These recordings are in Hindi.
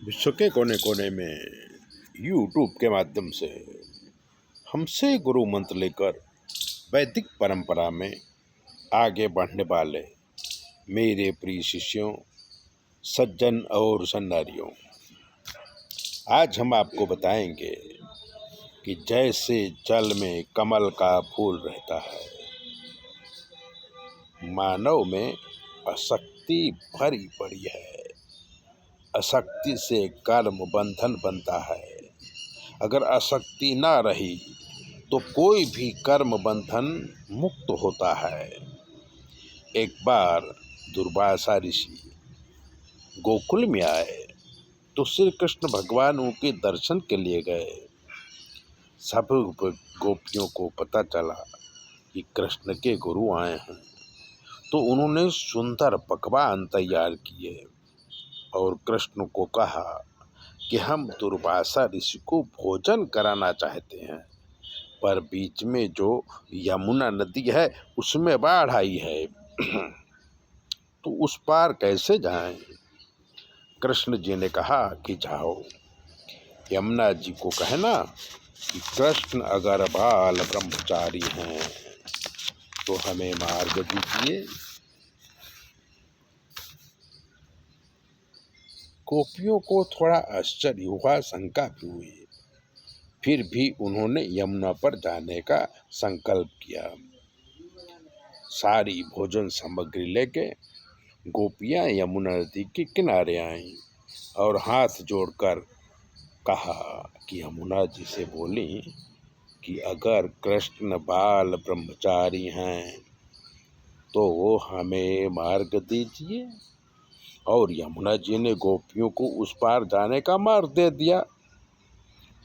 विश्व के कोने कोने में यूट्यूब के माध्यम से हमसे गुरु मंत्र लेकर वैदिक परंपरा में आगे बढ़ने वाले मेरे प्रिय शिष्यों, सज्जन और सन्नारियों, आज हम आपको बताएंगे कि जैसे जल में कमल का फूल रहता है, मानव में आसक्ति भरी पड़ी है। आसक्ति से कर्म बंधन बनता है। अगर आसक्ति ना रही तो कोई भी कर्म बंधन मुक्त होता है। एक बार दुर्वासा ऋषि गोकुल में आए तो श्री कृष्ण भगवान उनके दर्शन के लिए गए। सब गोपियों को पता चला कि कृष्ण के गुरु आए हैं, तो उन्होंने सुंदर पकवान तैयार किए और कृष्ण को कहा कि हम दुर्वासा ऋषि को भोजन कराना चाहते हैं, पर बीच में जो यमुना नदी है उसमें बाढ़ आई है तो उस पार कैसे जाएं? कृष्ण जी ने कहा कि जाओ, यमुना जी को कहना कि कृष्ण अगर बाल ब्रह्मचारी हैं तो हमें मार्ग दीजिए। गोपियों को थोड़ा आश्चर्य हुआ, शंका भी हुई, फिर भी उन्होंने यमुना पर जाने का संकल्प किया। सारी भोजन सामग्री लेके गोपियां यमुना नदी के किनारे आईं और हाथ जोड़कर कहा कि यमुना जी से बोली कि अगर कृष्ण बाल ब्रह्मचारी हैं तो वो हमें मार्ग दीजिए। और यमुना जी ने गोपियों को उस पार जाने का मार्ग दे दिया।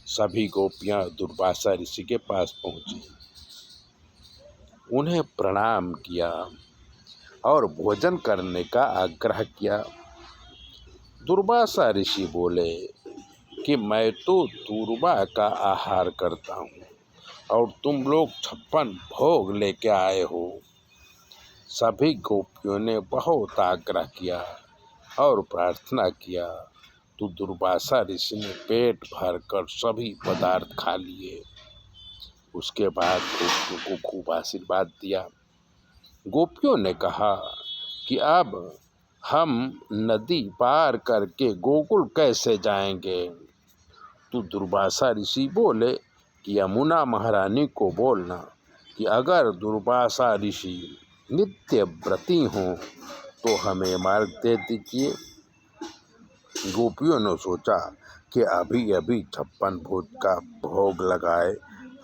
सभी गोपियां दुर्वासा ऋषि के पास पहुंची, उन्हें प्रणाम किया और भोजन करने का आग्रह किया। दुर्वासा ऋषि बोले कि मैं तो दूर्वा का आहार करता हूँ और तुम लोग 56 भोग लेके आए हो। सभी गोपियों ने बहुत आग्रह किया और प्रार्थना किया, तो दुर्वासा ऋषि ने पेट भरकर सभी पदार्थ खा लिए। उसके बाद गोपियों को खूब आशीर्वाद दिया। गोपियों ने कहा कि अब हम नदी पार करके गोकुल कैसे जाएंगे? तो दुर्वासा ऋषि बोले कि यमुना महारानी को बोलना कि अगर दुर्वासा ऋषि नित्य व्रती हों तो हमें मार्ग दे दीजिए। गोपियों ने सोचा कि अभी अभी 56 भोज का भोग लगाए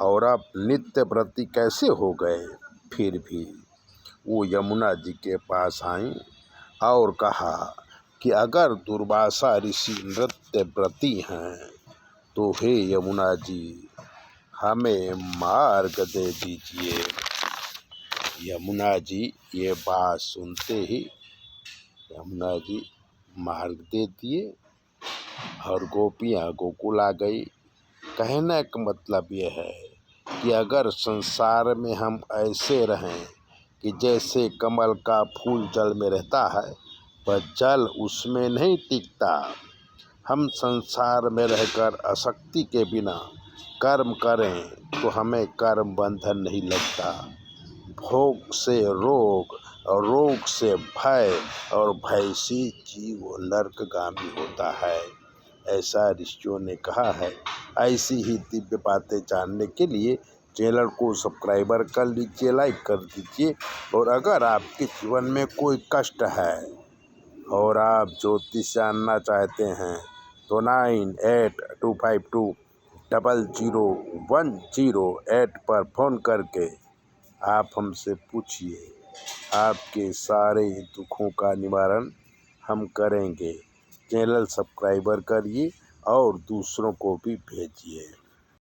और अब नित्य व्रती कैसे हो गए। फिर भी वो यमुना जी के पास आईं और कहा कि अगर दुर्वासा ऋषि नित्य व्रती हैं तो हे यमुना जी, हमें मार्ग दे दीजिए। यमुना जी ये बात सुनते ही यमुना जी मार्ग दे दिए और गोपियाँ गोकुल आ गई। कहने का मतलब यह है कि अगर संसार में हम ऐसे रहें कि जैसे कमल का फूल जल में रहता है पर जल उसमें नहीं टिकता, हम संसार में रहकर आसक्ति के बिना कर्म करें तो हमें कर्म बंधन नहीं लगता। भोग से रोग और रोग से भय और भय से जीव नरकगामी होता है, ऐसा ऋषियों ने कहा है। ऐसी ही दिव्य बातें जानने के लिए चैनल को सब्सक्राइबर कर लीजिए, लाइक कर दीजिए। और अगर आपके जीवन में कोई कष्ट है और आप ज्योतिष जानना चाहते हैं तो 9825200108 पर फ़ोन करके आप हमसे पूछिए। आपके सारे दुखों का निवारण हम करेंगे। चैनल सब्सक्राइबर करिए और दूसरों को भी भेजिए।